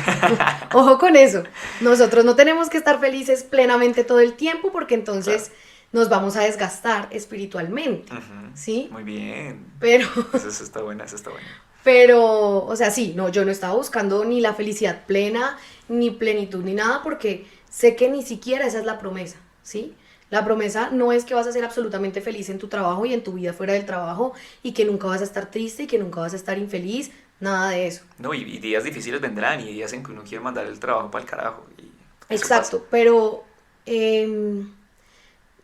S1: Ojo con eso. Nosotros no tenemos que estar felices plenamente todo el tiempo porque entonces nos vamos a desgastar espiritualmente,
S3: Ujú.
S1: ¿sí?
S3: Muy bien.
S1: Pero,
S3: Eso está buena, eso está buena.
S1: pero, o sea, sí, no, yo no estaba buscando ni la felicidad plena, ni plenitud, ni nada, porque sé que ni siquiera esa es la promesa, ¿sí? La promesa no es que vas a ser absolutamente feliz en tu trabajo y en tu vida fuera del trabajo y que nunca vas a estar triste y que nunca vas a estar infeliz, nada de eso.
S3: No, y días difíciles vendrán y días en que uno quiere mandar el trabajo para el carajo. Y eso
S1: Exacto, pero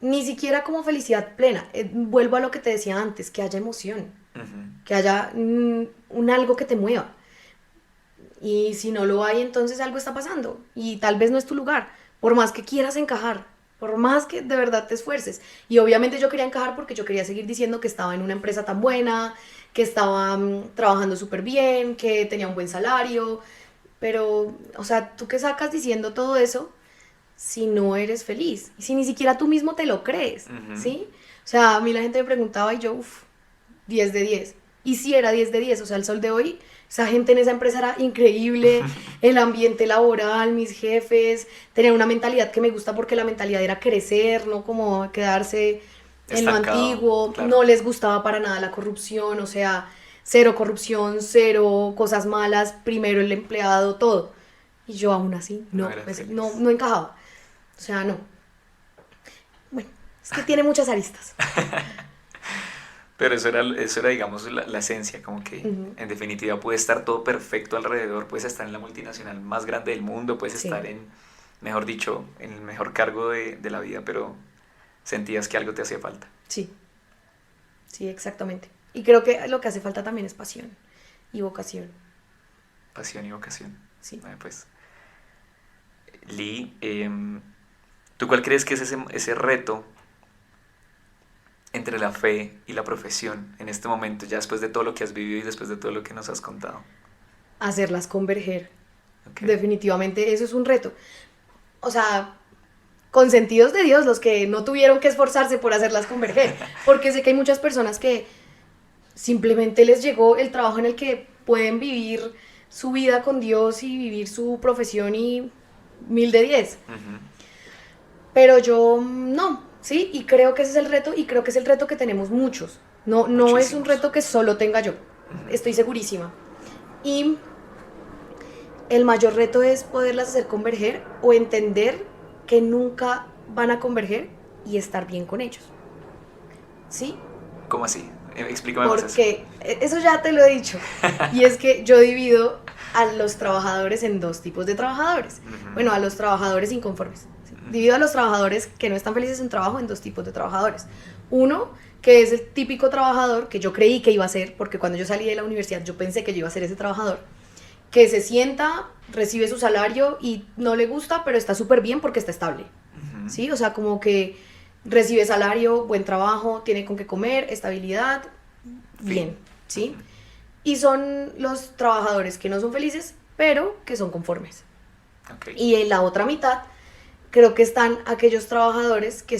S1: ni siquiera como felicidad plena. Vuelvo a lo que te decía antes, que haya emoción,
S3: pasa. Ujú.
S1: que haya un algo que te mueva. Y si no lo hay, entonces algo está pasando y tal vez no es tu lugar, por más que quieras encajar, por más que de verdad te esfuerces. Y obviamente yo quería encajar porque yo quería seguir diciendo que estaba en una empresa tan buena, que estaba trabajando súper bien, que tenía un buen salario, pero, o sea, ¿tú qué sacas diciendo todo eso si no eres feliz? Y si ni siquiera tú mismo te lo crees,
S3: Ujú.
S1: ¿sí? O sea, a mí la gente me preguntaba y yo, uff, 10 de 10. Y si era 10 de 10, o sea, el sol de hoy, esa gente en esa empresa era increíble, el ambiente laboral, mis jefes, tenían una mentalidad que me gusta porque la mentalidad era crecer, no como quedarse en lo
S3: Estancado,
S1: antiguo,
S3: claro.
S1: no les gustaba para nada la corrupción, o sea, cero corrupción, cero cosas malas, primero el empleado, todo. Y yo aún así
S3: No
S1: no,
S3: eras
S1: pues,
S3: feliz.
S1: no encajaba. O sea, no. Bueno, es que tiene muchas aristas.
S3: Pero eso era digamos, la esencia, como que
S1: Ujú.
S3: en definitiva puede estar todo perfecto alrededor, puedes estar en la multinacional más grande del mundo, puedes
S1: Sí.
S3: estar mejor dicho, en el mejor cargo de la vida, pero sentías que algo te hacía falta.
S1: Sí, sí, exactamente. Y creo que lo que hace falta también es pasión y vocación.
S3: Pasión y vocación.
S1: Sí.
S3: Pues, Lee, ¿tú cuál crees que es ese reto entre la fe y la profesión en este momento, ya después de todo lo que has vivido y después de todo lo que nos has contado?
S1: Hacerlas converger.
S3: Ok.
S1: Definitivamente eso es un reto. O sea, consentidos de Dios los que no tuvieron que esforzarse por hacerlas converger. Porque sé que hay muchas personas que simplemente les llegó el trabajo en el que pueden vivir su vida con Dios y vivir su profesión y 1000 de 10.
S3: Ujú.
S1: Pero yo no, ¿sí? Y creo que ese es el reto y creo que es el reto que tenemos muchos. No es un
S3: Muchísimos.
S1: reto que solo tenga yo, estoy segurísima. Y el mayor reto es poderlas hacer converger o entender que nunca van a converger y estar bien con ellos. ¿Sí?
S3: ¿Cómo así? Explícame más eso.
S1: Porque eso ya te lo he dicho. Y es que yo divido a los trabajadores en dos tipos de trabajadores.
S3: Ujú.
S1: Bueno, a los trabajadores inconformes. Divido a los trabajadores que no están felices en trabajo en dos tipos de trabajadores. Uno, que es el típico trabajador que yo creí que iba a ser, porque cuando yo salí de la universidad yo pensé que yo iba a ser ese trabajador, que se sienta, recibe su salario y no le gusta, pero está súper bien porque está estable.
S3: Ujú.
S1: ¿Sí? O sea, como que recibe salario, buen trabajo, tiene con qué comer, estabilidad, bien, ¿sí? Y son los trabajadores que no son felices, pero que son conformes.
S3: Ok.
S1: Y en la otra mitad, creo que están aquellos trabajadores que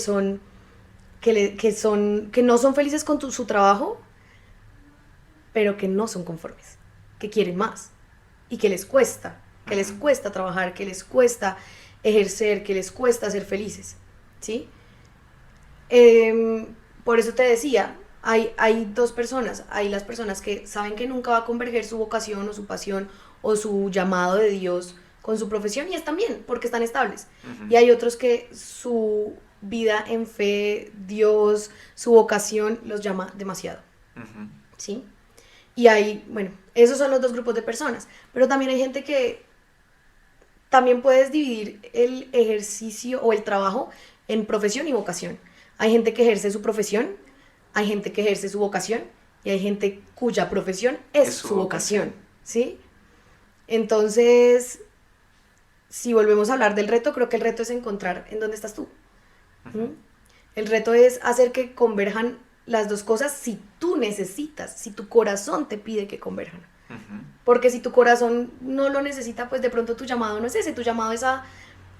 S1: no son felices con su trabajo, pero que no son conformes, que quieren más y que les cuesta trabajar, que les cuesta ejercer, que les cuesta ser felices, ¿sí? Por eso te decía, hay dos personas, hay las personas que saben que nunca va a converger su vocación o su pasión o su llamado de Dios con su profesión y están bien porque están estables.
S3: Ujú.
S1: Y hay otros que su vida en fe, Dios, su vocación los llama demasiado,
S3: Ujú.
S1: ¿sí? Y hay, bueno, esos son los dos grupos de personas, pero también hay gente que también puedes dividir el ejercicio o el trabajo en profesión y vocación. Hay gente que ejerce su profesión, hay gente que ejerce su vocación y hay gente cuya profesión es su vocación, ¿sí? Entonces, si volvemos a hablar del reto, creo que el reto es encontrar en dónde estás tú. ¿Mm? El reto es hacer que converjan las dos cosas si tú necesitas, si tu corazón te pide que converjan. Porque si tu corazón no lo necesita, pues de pronto tu llamado no es ese, tu llamado es a...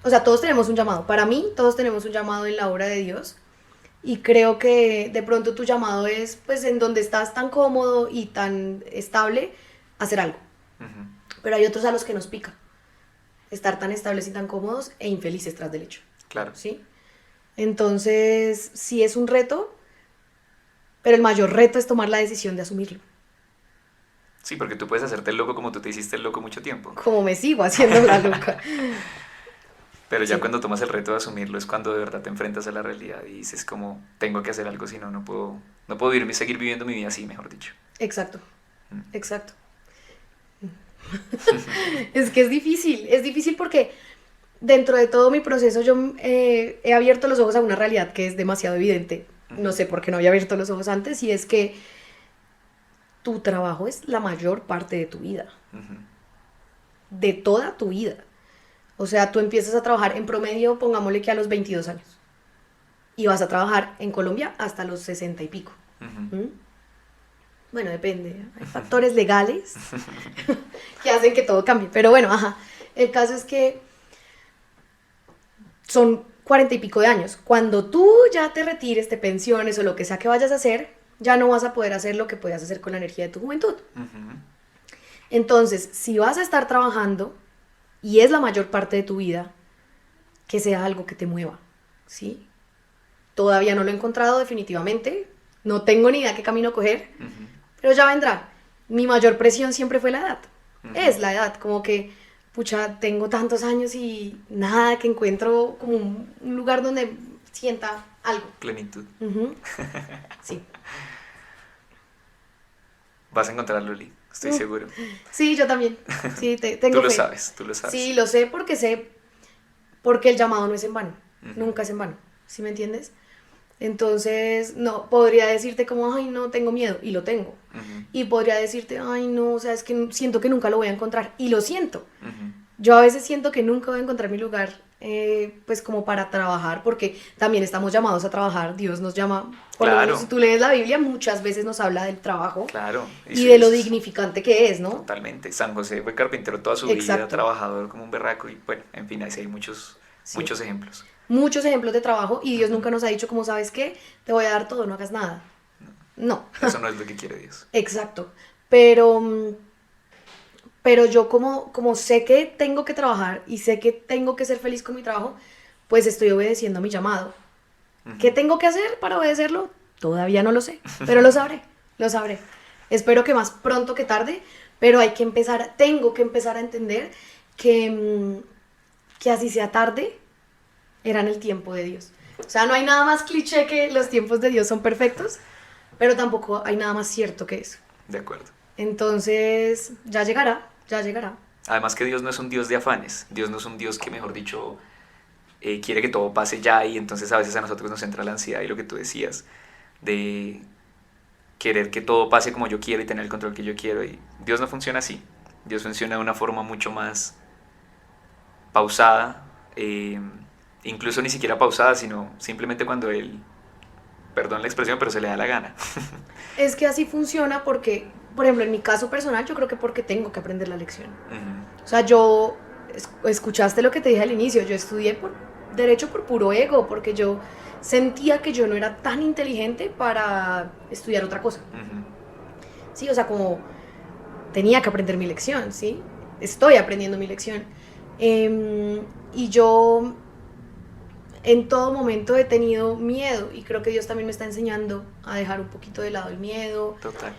S1: O sea, todos tenemos un llamado. Para mí, todos tenemos un llamado en la obra de Dios. Y creo que de pronto tu llamado es, pues, en donde estás tan cómodo y tan estable, hacer algo. Pero hay otros a los que nos pica estar tan estables y tan cómodos e infelices tras del hecho.
S3: Claro.
S1: ¿Sí? Entonces, sí es un reto, pero el mayor reto es tomar la decisión de asumirlo.
S3: Sí, porque tú puedes hacerte el loco como tú te hiciste el loco mucho tiempo.
S1: Como me sigo haciendo la loca.
S3: Pero ya
S1: Sí.
S3: cuando tomas el reto de asumirlo es cuando de verdad te enfrentas a la realidad y dices como, tengo que hacer algo, si no, no puedo vivir, seguir viviendo mi vida así, mejor dicho.
S1: Exacto, exacto. Es que es difícil porque dentro de todo mi proceso yo he abierto los ojos a una realidad que es demasiado evidente. No sé por qué no había abierto los ojos antes, y es que tu trabajo es la mayor parte de tu vida, de toda tu vida. O sea, tú empiezas a trabajar en promedio, pongámosle que a los 22 años, y vas a trabajar en Colombia hasta los 60 y pico. ¿Mm? Bueno, depende, hay factores legales que hacen que todo cambie, pero bueno, ajá. El caso es que son 40 y pico de años. Cuando tú ya te retires, te pensiones o lo que sea que vayas a hacer, ya no vas a poder hacer lo que podías hacer con la energía de tu juventud. Entonces, si vas a estar trabajando y es la mayor parte de tu vida, que sea algo que te mueva, ¿sí? Todavía no lo he encontrado definitivamente, no tengo ni idea qué camino coger, pero ya vendrá. Mi mayor presión siempre fue la edad. Es la edad, como que, pucha, tengo tantos años y nada, que encuentro como un lugar donde sienta algo.
S3: Plenitud.
S1: Sí.
S3: Vas a encontrarlo, Loli, estoy seguro.
S1: Sí, yo también. Sí, tengo
S3: Tú lo
S1: fe.
S3: sabes, tú lo sabes.
S1: Sí, lo sé, porque el llamado no es en vano, nunca es en vano, ¿sí me entiendes? Entonces, no, podría decirte como, ay, no, tengo miedo, y lo tengo. Y podría decirte, ay, no, o sea, es que siento que nunca lo voy a encontrar, y lo siento. Yo a veces siento que nunca voy a encontrar mi lugar, pues como para trabajar, porque también estamos llamados a trabajar, Dios nos llama, por lo
S3: Claro.
S1: menos si tú lees la Biblia, muchas veces nos habla del trabajo,
S3: Claro.
S1: y de lo dignificante que es, ¿no?
S3: Totalmente. San José fue carpintero toda su vida,
S1: Exacto.
S3: trabajador como un berraco y bueno, en fin, ahí sí hay muchos ejemplos.
S1: Muchos ejemplos de trabajo, y Dios nunca nos ha dicho como, ¿sabes qué? Te voy a dar todo, no hagas nada. No.
S3: Eso no es lo que quiere Dios.
S1: Exacto. Pero yo como sé que tengo que trabajar y sé que tengo que ser feliz con mi trabajo, pues estoy obedeciendo a mi llamado. ¿Qué tengo que hacer para obedecerlo? Todavía no lo sé, pero lo sabré. Espero que más pronto que tarde, pero tengo que empezar a entender que así sea tarde, era en el tiempo de Dios. O sea, no hay nada más cliché que los tiempos de Dios son perfectos, pero tampoco hay nada más cierto que eso.
S3: De acuerdo.
S1: Entonces, ya llegará.
S3: Además que Dios no es un Dios de afanes, Dios no es un Dios que, mejor dicho, quiere que todo pase ya, y entonces a veces a nosotros nos entra la ansiedad y lo que tú decías, de querer que todo pase como yo quiero y tener el control que yo quiero, y Dios no funciona así. Dios funciona de una forma mucho más pausada, incluso ni siquiera pausada, sino simplemente cuando Él, perdón la expresión, pero se le da la gana.
S1: Es que así funciona porque, por ejemplo, en mi caso personal, yo creo que porque tengo que aprender la lección. O sea, escuchaste lo que te dije al inicio, yo estudié Derecho por puro ego, porque yo sentía que yo no era tan inteligente para estudiar otra cosa. Sí, o sea, como tenía que aprender mi lección, ¿sí? Estoy aprendiendo mi lección. Y yo en todo momento he tenido miedo, y creo que Dios también me está enseñando a dejar un poquito de lado el miedo.
S3: Total.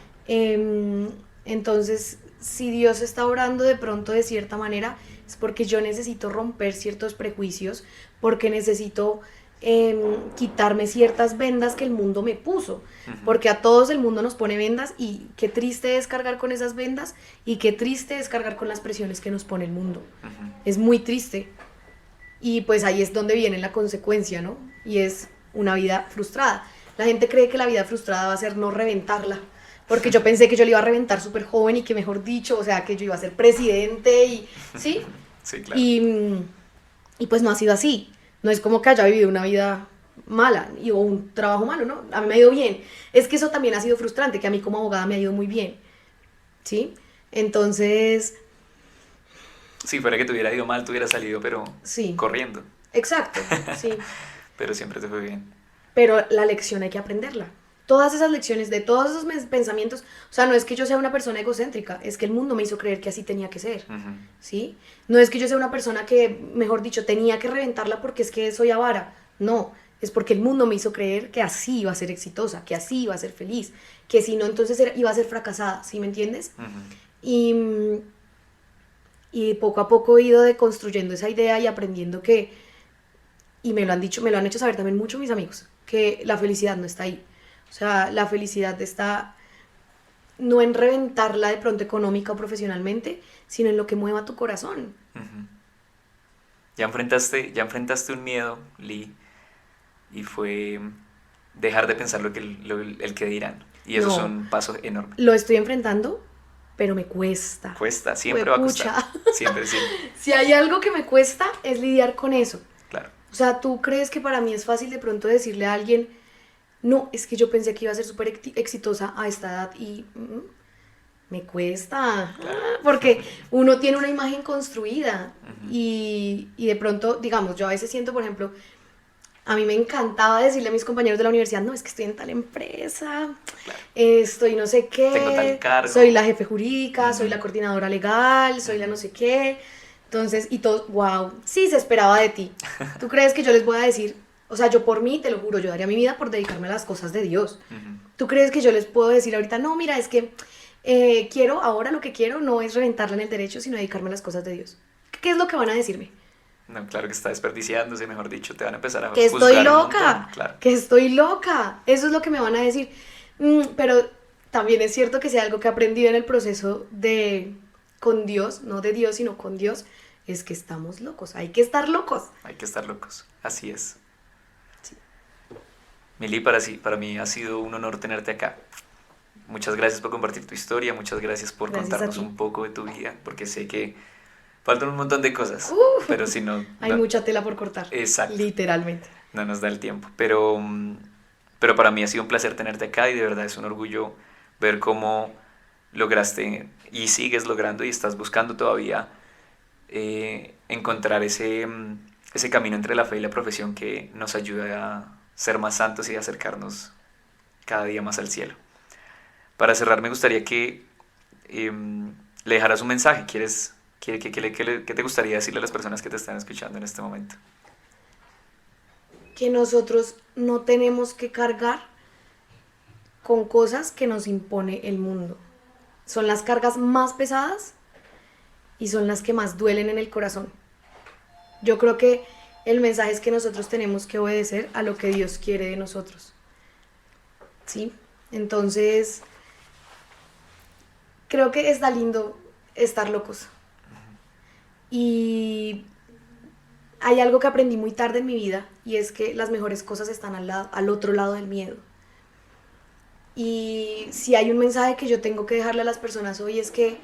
S1: Entonces, si Dios está obrando de pronto de cierta manera, es porque yo necesito romper ciertos prejuicios, porque necesito quitarme ciertas vendas que el mundo me puso, porque a todos el mundo nos pone vendas y qué triste es cargar con esas vendas y qué triste es cargar con las presiones que nos pone el mundo. Es muy triste y pues ahí es donde viene la consecuencia, ¿no? Y es una vida frustrada. La gente cree que la vida frustrada va a ser no reventarla, porque yo pensé que yo le iba a reventar súper joven y que mejor dicho, o sea, que yo iba a ser presidente y, ¿sí?
S3: Sí, claro.
S1: Y pues no ha sido así. No es como que haya vivido una vida mala o un trabajo malo, ¿no? A mí me ha ido bien. Es que eso también ha sido frustrante, que a mí como abogada me ha ido muy bien, ¿sí? Entonces...
S3: Si fuera que te hubiera ido mal, te hubiera salido, pero
S1: sí,
S3: corriendo.
S1: exacto, sí.
S3: Pero siempre te fue bien.
S1: Pero la lección hay que aprenderla. Todas esas lecciones, de todos esos pensamientos, o sea, no es que yo sea una persona egocéntrica, es que el mundo me hizo creer que así tenía que ser, ¿sí? No es que yo sea una persona que, mejor dicho, tenía que reventarla porque es que soy avara, no, es porque el mundo me hizo creer que así iba a ser exitosa, que así iba a ser feliz, que si no, entonces iba a ser fracasada, ¿sí me entiendes? Y poco a poco he ido deconstruyendo esa idea y aprendiendo que, y me lo han dicho, me lo han hecho saber también mucho mis amigos, que la felicidad no está ahí. O sea, la felicidad está no en reventarla de pronto económica o profesionalmente, sino en lo que mueva tu corazón.
S3: Ya enfrentaste un miedo, Lee, y fue dejar de pensar el que dirán. Y eso
S1: No.
S3: son pasos enormes.
S1: Lo estoy enfrentando, pero me cuesta.
S3: Cuesta, siempre va a costar. Siempre.
S1: Si hay algo que me cuesta es lidiar con eso.
S3: Claro.
S1: O sea, ¿tú crees que para mí es fácil de pronto decirle a alguien, no, es que yo pensé que iba a ser súper exitosa a esta edad y me cuesta? Porque uno tiene una imagen construida y de pronto, digamos, yo a veces siento, por ejemplo, a mí me encantaba decirle a mis compañeros de la universidad, no, es que estoy en tal empresa, estoy no sé qué,
S3: tengo tal cargo,
S1: soy la jefe jurídica, soy la coordinadora legal, soy la no sé qué. Entonces, y todos, wow, sí se esperaba de ti. ¿Tú crees que yo les voy a decir? O sea, yo por mí, te lo juro, yo daría mi vida por dedicarme a las cosas de Dios. ¿Tú crees que yo les puedo decir ahorita, no, mira, es que ahora lo que quiero no es reventarla en el derecho, sino dedicarme a las cosas de Dios? ¿Qué es lo que van a decirme?
S3: No, claro que está desperdiciándose, mejor dicho, te van a empezar a
S1: que
S3: juzgar
S1: estoy
S3: un
S1: loca,
S3: montón, claro.
S1: que estoy loca, eso es lo que me van a decir. Pero también es cierto que sea algo que he aprendido en el proceso con Dios, no de Dios, sino con Dios, es que estamos locos, hay que estar locos.
S3: Hay que estar locos, así es.
S1: Sí.
S3: Mili, para mí ha sido un honor tenerte acá. Muchas gracias por compartir tu historia, muchas gracias por contarnos un poco de tu vida, porque sé que faltan un montón de cosas, pero si no...
S1: Hay mucha tela por cortar.
S3: Exacto.
S1: Literalmente.
S3: No nos da el tiempo, pero para mí ha sido un placer tenerte acá y de verdad es un orgullo ver cómo lograste y sigues logrando y estás buscando todavía encontrar ese camino entre la fe y la profesión que nos ayuda a ser más santos y a acercarnos cada día más al cielo. Para cerrar me gustaría que le dejaras un mensaje. ¿Qué te gustaría decirle a las personas que te están escuchando en este momento?
S1: Que nosotros no tenemos que cargar con cosas que nos impone el mundo. Son las cargas más pesadas y son las que más duelen en el corazón. Yo creo que el mensaje es que nosotros tenemos que obedecer a lo que Dios quiere de nosotros. ¿Sí? Entonces, creo que está lindo estar locos. Y hay algo que aprendí muy tarde en mi vida y es que las mejores cosas están al otro lado del miedo. Y si hay un mensaje que yo tengo que dejarle a las personas hoy es que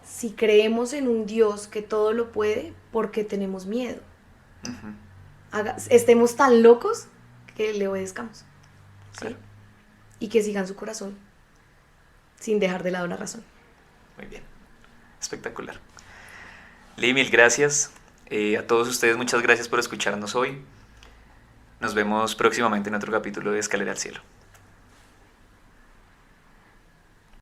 S1: si creemos en un Dios que todo lo puede, ¿por qué tenemos miedo? Estemos tan locos que le obedezcamos. ¿Sí?
S3: Claro.
S1: Y que sigan su corazón sin dejar de lado la razón.
S3: Muy bien, espectacular. Lee, mil gracias. A todos ustedes, muchas gracias por escucharnos hoy. Nos vemos próximamente en otro capítulo de Escalera al Cielo.